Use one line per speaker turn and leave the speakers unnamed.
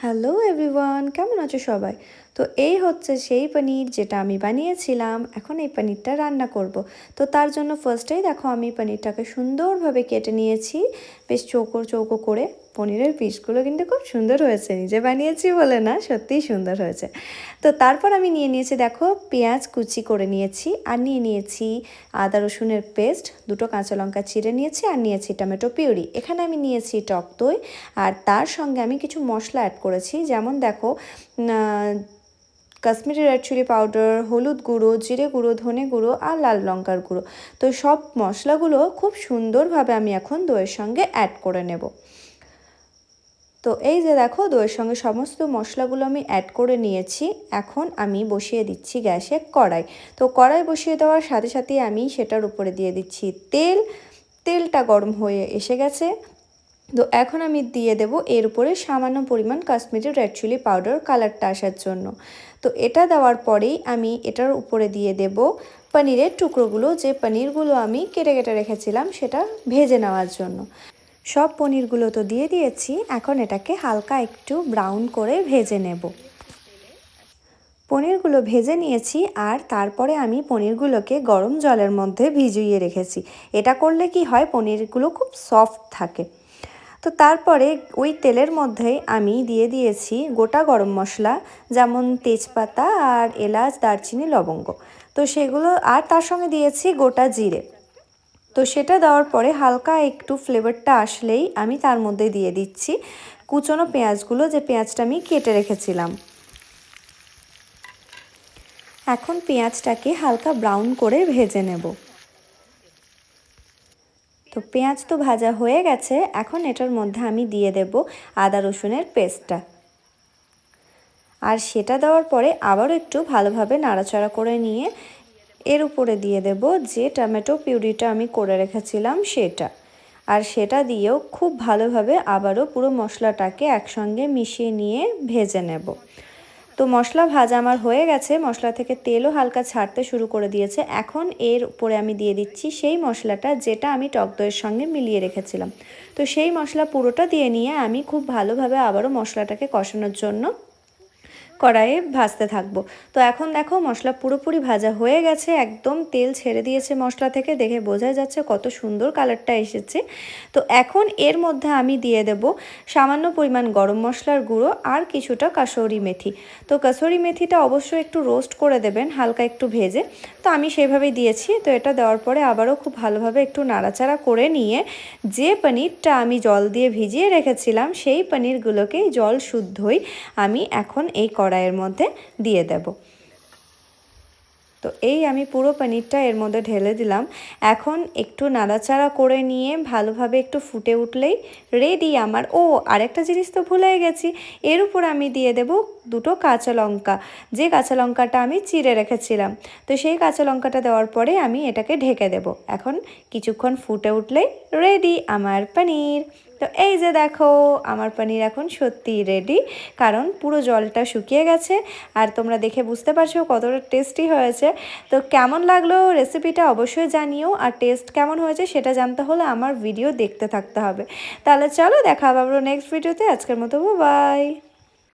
Hello everyone, কেমন আছো সবাই? তো এই হচ্ছে সেই পনির যেটা আমি বানিয়েছিলাম। এখন এই পনিরটা রান্না করব। তো তার জন্য ফার্স্টেই দেখো আমি পনিরটাকে সুন্দরভাবে কেটে নিয়েছি, বেশ চৌকো চৌকো করে। পনিরের পিসগুলো কিন্তু খুব সুন্দর হয়েছে, নিজে বানিয়েছি বলে না, সত্যিই সুন্দর হয়েছে। তো তারপর আমি নিয়ে নিয়েছি দেখো পেঁয়াজ কুচি করে নিয়েছি, আর নিয়ে নিয়েছি আদা রসুনের পেস্ট, দুটো কাঁচা লঙ্কা চিড়ে নিয়েছি, আর নিয়েছি টমেটো পিউরি। এখানে আমি নিয়েছি টক দই, আর তার সঙ্গে আমি কিছু মশলা অ্যাড করেছি, যেমন দেখো কাশ্মীরি রেড চিলি পাউডার, হলুদ গুঁড়ো, জিরে গুঁড়ো, ধনে গুঁড়ো আর লাল লঙ্কার গুঁড়ো। তো সব মশলাগুলো খুব সুন্দরভাবে আমি এখন দইয়ের সঙ্গে অ্যাড করে নেব। তো এই যে দেখো দইয়ের সঙ্গে সমস্ত মশলাগুলো আমি অ্যাড করে নিয়েছি। এখন আমি বসিয়ে দিচ্ছি গ্যাসে কড়াই। তো কড়াই বসিয়ে দেওয়ার সাথে সাথে আমি সেটার উপরে দিয়ে দিচ্ছি তেল। তেলটা গরম হয়ে এসে গেছে। তো এখন আমি দিয়ে দেব এর উপরে সামান্য পরিমাণ কাশ্মীরি রেড চিলি পাউডার, কালারটা আসার জন্য। তো এটা দেওয়ার পরেই আমি এটার উপরে দিয়ে দেব পনিরের টুকরোগুলো, যে পনিরগুলো আমি কেটে কেটে রেখেছিলাম সেটা ভেজে নেওয়ার জন্য। সব পনিরগুলো তো দিয়ে দিয়েছি, এখন এটাকে হালকা একটু ব্রাউন করে ভেজে নেব। পনিরগুলো ভেজে নিয়েছি, আর তারপরে আমি পনিরগুলোকে গরম জলের মধ্যে ভিজিয়ে রেখেছি। এটা করলে কি হয়, পনিরগুলো খুব সফট থাকে। তো তারপরে ওই তেলের মধ্যেই আমি দিয়ে দিয়েছি গোটা গরম মশলা, যেমন তেজপাতা আর এলাচ, দারচিনি, লবঙ্গ। তো সেগুলো, আর তার সঙ্গে দিয়েছি গোটা জিরে। তো সেটা দেওয়ার পরে হালকা একটু ফ্লেভারটা আসলেই আমি তার মধ্যে দিয়ে দিচ্ছি কুচনো পেঁয়াজগুলো, যে পেঁয়াজটা আমি কেটে রেখেছিলাম। এখন পেঁয়াজটাকে হালকা ব্রাউন করে ভেজে নেব। তো পেঁয়াজ তো ভাজা হয়ে গেছে, এখন এটার মধ্যে আমি দিয়ে দেব আদা রসুনের পেস্টটা। আর সেটা দেওয়ার পরে আবারও একটু ভালোভাবে নাড়াচাড়া করে নিয়ে এর উপরে দিয়ে দেব যে টমেটো পিউরিটা আমি করে রেখেছিলাম সেটা। আর সেটা দিয়েও খুব ভালোভাবে আবারও পুরো মশলাটাকে একসঙ্গে মিশিয়ে নিয়ে ভেজে নেব। তো মশলা ভাজা আমার হয়ে গেছে, মশলা থেকে তেলও হালকা ছাড়তে শুরু করে দিয়েছে। এখন এর উপরে আমি দিয়ে দিচ্ছি সেই মশলাটা যেটা আমি টক দইয়ের সঙ্গে মিলিয়ে রেখেছিলাম। তো সেই মশলা পুরোটা দিয়ে নিয়ে আমি খুব ভালোভাবে আবারও মশলাটাকে কষানোর জন্য কড়াইয়ে ভাজতে থাকবো। তো এখন দেখো মশলা পুরোপুরি ভাজা হয়ে গেছে, একদম তেল ছেড়ে দিয়েছে মশলা থেকে, দেখে বোঝা যাচ্ছে কত সুন্দর কালারটা এসেছে। তো এখন এর মধ্যে আমি দিয়ে দেব সামান্য পরিমাণ গরম মশলার গুঁড়ো আর কিছুটা কাসুরি মেথি। তো কাসুরি মেথিটা অবশ্যই একটু রোস্ট করে দেবেন, হালকা একটু ভেজে। তো আমি সেইভাবেই দিয়েছি। তো এটা দেওয়ার পরে আবারও খুব ভালোভাবে একটু নাড়াচাড়া করে নিয়ে যে পনিরটা আমি জল দিয়ে ভিজিয়ে রেখেছিলাম সেই পনিরগুলোকেই জল শুদ্ধই আমি এখন এই কড়াইয়ের মধ্যে দিয়ে দেব। তো এই আমি পুরো পনিরটা এর মধ্যে ঢেলে দিলাম। এখন একটু নাড়াচাড়া করে নিয়ে ভালোভাবে একটু ফুটে উঠলেই রেডি আমার। ও আরেকটা জিনিস তো ভুলে গেছি, এর উপর আমি দিয়ে দেব দুটো কাঁচা লঙ্কা, যে কাঁচা লঙ্কাটা আমি চিড়ে রেখেছিলাম। তো সেই কাঁচা লঙ্কাটা দেওয়ার পরে আমি এটাকে ঢেকে দেব। এখন কিছুক্ষণ ফুটে উঠলেই রেডি আমার পনির। তো এই যে দেখো আমার পনির এখন সত্যিই রেডি, কারণ পুরো জলটা শুকিয়ে গেছে। আর তোমরা দেখে বুঝতে পারছো কতটা টেস্টি হয়েছে। তো কেমন লাগলো রেসিপিটা অবশ্যই জানিও, আর টেস্ট কেমন হয়েছে সেটা জানতে হলে আমার ভিডিও দেখতে থাকতে হবে। তাহলে চলো দেখা হবে আবার নেক্সট ভিডিওতে। আজকের মতো বাই।